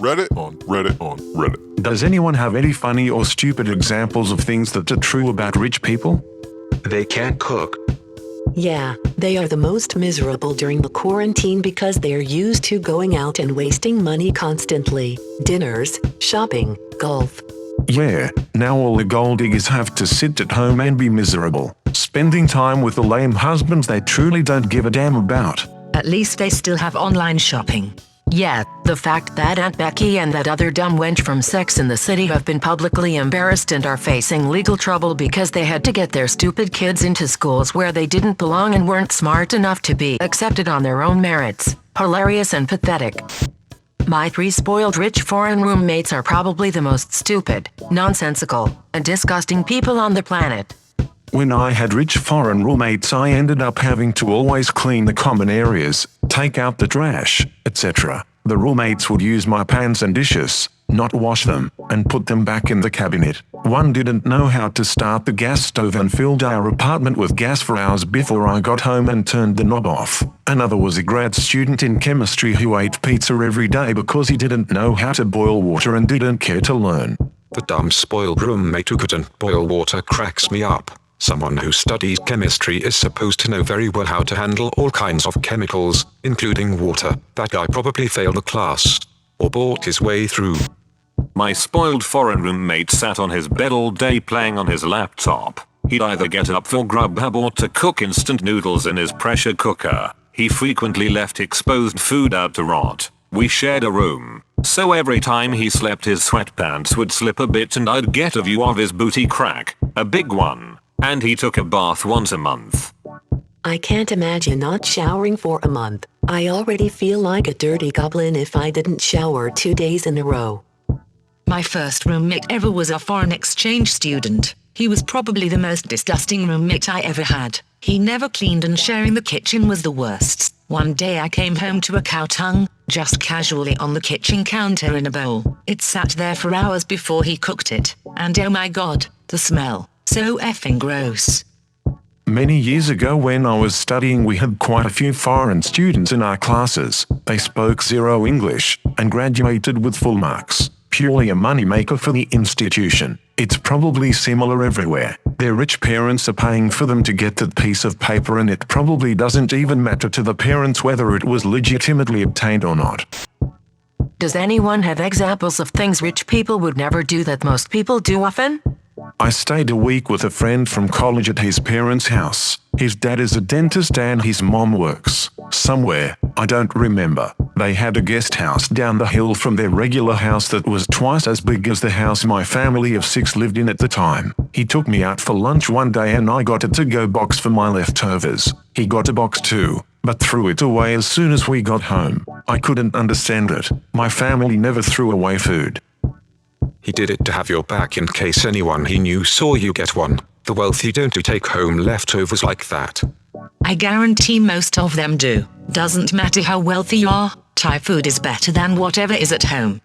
Reddit. Does anyone have any funny or stupid examples of things that are true about rich people? They can't cook. Yeah, they are the most miserable during the quarantine because they are used to going out and wasting money constantly. Dinners, shopping, golf. Yeah, now all the gold diggers have to sit at home and be miserable, spending time with the lame husbands they truly don't give a damn about. At least they still have online shopping. Yeah, the fact that Aunt Becky and that other dumb wench from Sex and the City have been publicly embarrassed and are facing legal trouble because they had to get their stupid kids into schools where they didn't belong and weren't smart enough to be accepted on their own merits. Hilarious and pathetic. My 3 spoiled rich foreign roommates are probably the most stupid, nonsensical, and disgusting people on the planet. When I had rich foreign roommates, I ended up having to always clean the common areas, take out the trash, etc. The roommates would use my pans and dishes, not wash them, and put them back in the cabinet. One didn't know how to start the gas stove and filled our apartment with gas for hours before I got home and turned the knob off. Another was a grad student in chemistry who ate pizza every day because he didn't know how to boil water and didn't care to learn. The dumb spoiled roommate who couldn't boil water cracks me up. Someone who studies chemistry is supposed to know very well how to handle all kinds of chemicals, including water. That guy probably failed the class, or bought his way through. My spoiled foreign roommate sat on his bed all day playing on his laptop. He'd either get up for Grubhub or to cook instant noodles in his pressure cooker. He frequently left exposed food out to rot. We shared a room, so every time he slept his sweatpants would slip a bit and I'd get a view of his booty crack, a big one. And he took a bath once a month. I can't imagine not showering for a month. I already feel like a dirty goblin if I didn't shower 2 days in a row. My first roommate ever was a foreign exchange student. He was probably the most disgusting roommate I ever had. He never cleaned and sharing the kitchen was the worst. One day I came home to a cow tongue, just casually on the kitchen counter in a bowl. It sat there for hours before he cooked it, and oh my god, the smell. So effing gross. Many years ago when I was studying, we had quite a few foreign students in our classes. They spoke zero English and graduated with full marks. Purely a moneymaker for the institution. It's probably similar everywhere. Their rich parents are paying for them to get that piece of paper, and it probably doesn't even matter to the parents whether it was legitimately obtained or not. Does anyone have examples of things rich people would never do that most people do often? I stayed a week with a friend from college at his parents' house. His dad is a dentist and his mom works somewhere, I don't remember. They had a guest house down the hill from their regular house that was twice as big as the house my family of 6 lived in at the time. He took me out for lunch one day and I got a to-go box for my leftovers. He got a box too, but threw it away as soon as we got home. I couldn't understand it. My family never threw away food. He did it to have your back in case anyone he knew saw you get one. The wealthy don't take home leftovers like that. I guarantee most of them do. Doesn't matter how wealthy you are, Thai food is better than whatever is at home.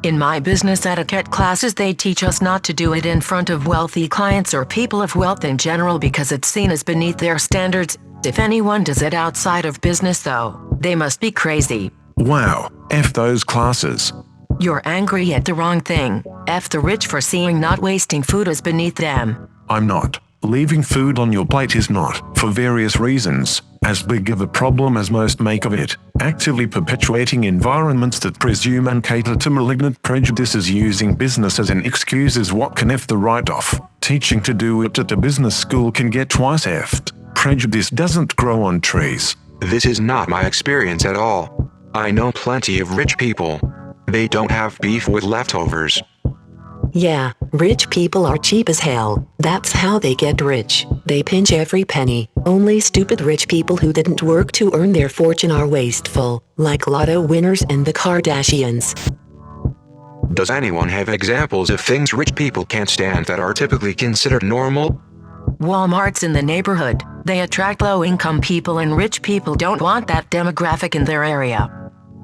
In my business etiquette classes, they teach us not to do it in front of wealthy clients or people of wealth in general because it's seen as beneath their standards. If anyone does it outside of business though, they must be crazy. Wow, F those classes. You're angry at the wrong thing. F the rich for seeing not wasting food as beneath them. I'm not. Leaving food on your plate is not, for various reasons, as big of a problem as most make of it. Actively perpetuating environments that presume and cater to malignant prejudices, using business as an excuse is what can F the write-off. Teaching to do it at a business school can get twice F'd. Prejudice doesn't grow on trees. This is not my experience at all. I know plenty of rich people. They don't have beef with leftovers. Yeah, rich people are cheap as hell. That's how they get rich. They pinch every penny. Only stupid rich people who didn't work to earn their fortune are wasteful, like lotto winners and the Kardashians. Does anyone have examples of things rich people can't stand that are typically considered normal? Walmarts in the neighborhood. They attract low-income people and rich people don't want that demographic in their area.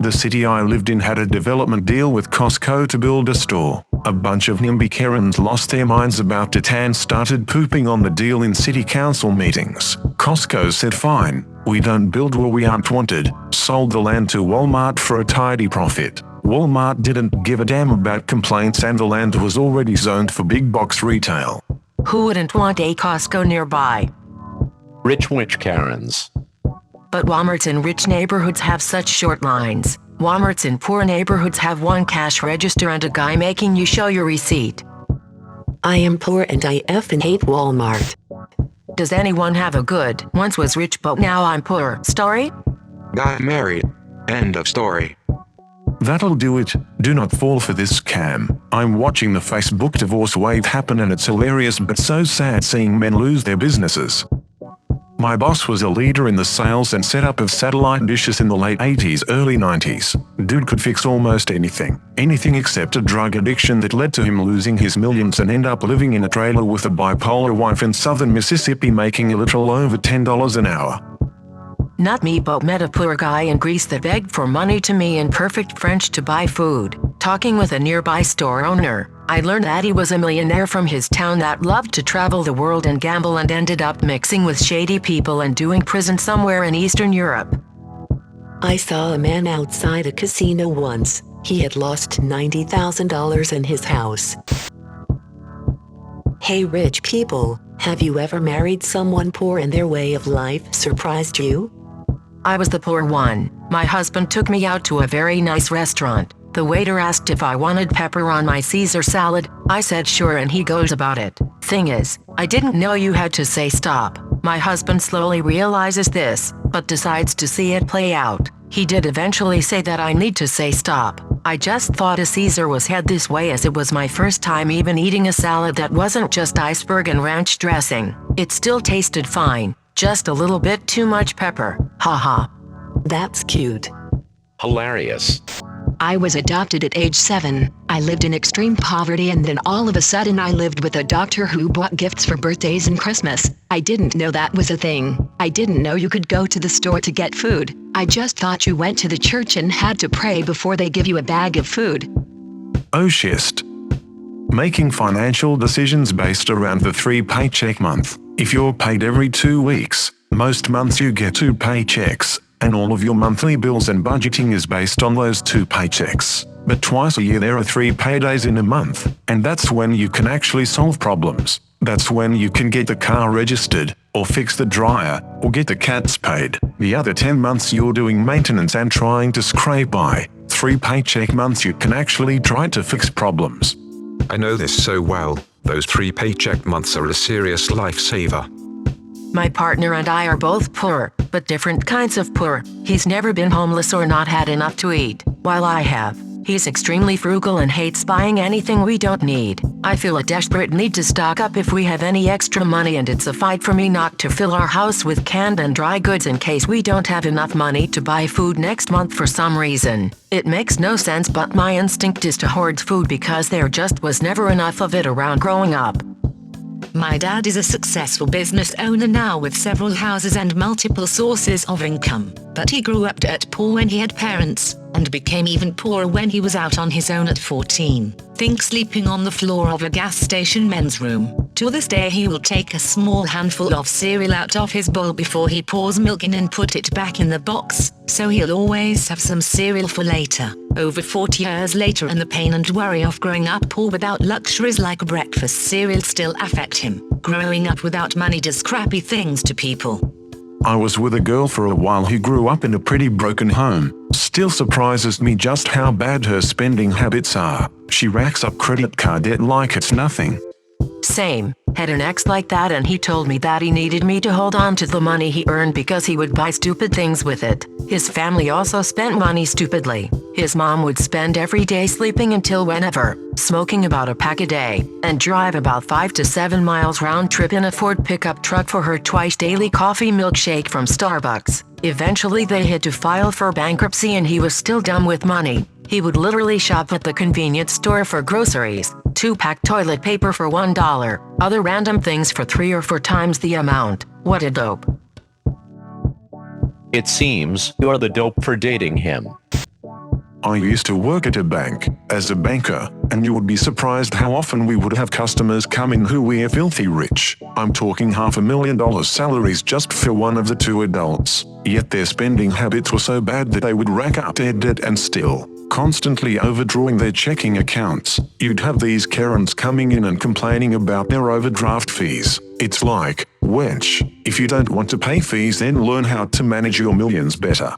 The city I lived in had a development deal with Costco to build a store. A bunch of NIMBY Karens lost their minds about it and started pooping on the deal in city council meetings. Costco said fine, we don't build where we aren't wanted, sold the land to Walmart for a tidy profit. Walmart didn't give a damn about complaints and the land was already zoned for big box retail. Who wouldn't want a Costco nearby? Rich witch Karens. But Walmarts in rich neighborhoods have such short lines. Walmarts in poor neighborhoods have one cash register and a guy making you show your receipt. I am poor and I effing hate Walmart. Does anyone have a good, once was rich but now I'm poor story? Got married. End of story. That'll do it. Do not fall for this scam. I'm watching the Facebook divorce wave happen and it's hilarious but so sad seeing men lose their businesses. My boss was a leader in the sales and setup of satellite dishes in the late 80s, early 90s. Dude could fix almost anything. Anything except a drug addiction that led to him losing his millions and end up living in a trailer with a bipolar wife in southern Mississippi making a little over $10 an hour. Not me, but met a poor guy in Greece that begged for money to me in perfect French to buy food. Talking with a nearby store owner, I learned that he was a millionaire from his town that loved to travel the world and gamble and ended up mixing with shady people and doing prison somewhere in Eastern Europe. I saw a man outside a casino once. He had lost $90,000 in his house. Hey rich people, have you ever married someone poor and their way of life surprised you? I was the poor one. My husband took me out to a very nice restaurant. The waiter asked if I wanted pepper on my Caesar salad. I said sure and he goes about it. Thing is, I didn't know you had to say stop. My husband slowly realizes this, but decides to see it play out. He did eventually say that I need to say stop. I just thought a Caesar was head this way as it was my first time even eating a salad that wasn't just iceberg and ranch dressing. It still tasted fine, just a little bit too much pepper. Haha. That's cute. Hilarious. I was adopted at age 7. I lived in extreme poverty and then all of a sudden I lived with a doctor who bought gifts for birthdays and Christmas. I didn't know that was a thing. I didn't know you could go to the store to get food. I just thought you went to the church and had to pray before they give you a bag of food. Oh shit. Making financial decisions based around the 3-paycheck month. If you're paid every 2 weeks, most months you get 2 paychecks, and all of your monthly bills and budgeting is based on those 2 paychecks. But twice a year there are 3 paydays in a month, and that's when you can actually solve problems. That's when you can get the car registered, or fix the dryer, or get the cats paid. The other 10 months you're doing maintenance and trying to scrape by. 3 paycheck months you can actually try to fix problems. I know this so well. Those 3 paycheck months are a serious lifesaver. My partner and I are both poor, but different kinds of poor. He's never been homeless or not had enough to eat, while I have. He's extremely frugal and hates buying anything we don't need. I feel a desperate need to stock up if we have any extra money, and it's a fight for me not to fill our house with canned and dry goods in case we don't have enough money to buy food next month for some reason. It makes no sense, but my instinct is to hoard food because there just was never enough of it around growing up. My dad is a successful business owner now with several houses and multiple sources of income, but he grew up dirt poor when he had parents, and became even poorer when he was out on his own at 14. Think sleeping on the floor of a gas station men's room. To this day he will take a small handful of cereal out of his bowl before he pours milk in and put it back in the box, so he'll always have some cereal for later. Over 40 years later, and the pain and worry of growing up poor without luxuries like breakfast cereal still affect him. Growing up without money does crappy things to people. I was with a girl for a while who grew up in a pretty broken home. Still surprises me just how bad her spending habits are. She racks up credit card debt like it's nothing. Same. Had an ex like that, and he told me that he needed me to hold on to the money he earned because he would buy stupid things with it. His family also spent money stupidly. His mom would spend every day sleeping until whenever, smoking about a pack a day, and drive about 5 to 7 miles round trip in a Ford pickup truck for her twice daily coffee milkshake from Starbucks. Eventually they had to file for bankruptcy and he was still dumb with money. He would literally shop at the convenience store for groceries, 2-pack toilet paper for $1, other random things for 3 or 4 times the amount. What a dope. It seems you're the dope for dating him. I used to work at a bank as a banker, and you would be surprised how often we would have customers come in who were filthy rich. I'm talking $500,000 salaries just for one of the 2 adults. Yet their spending habits were so bad that they would rack up their debt and still constantly overdrawing their checking accounts. You'd have these Karens coming in and complaining about their overdraft fees. It's like, wench, if you don't want to pay fees, then learn how to manage your millions better.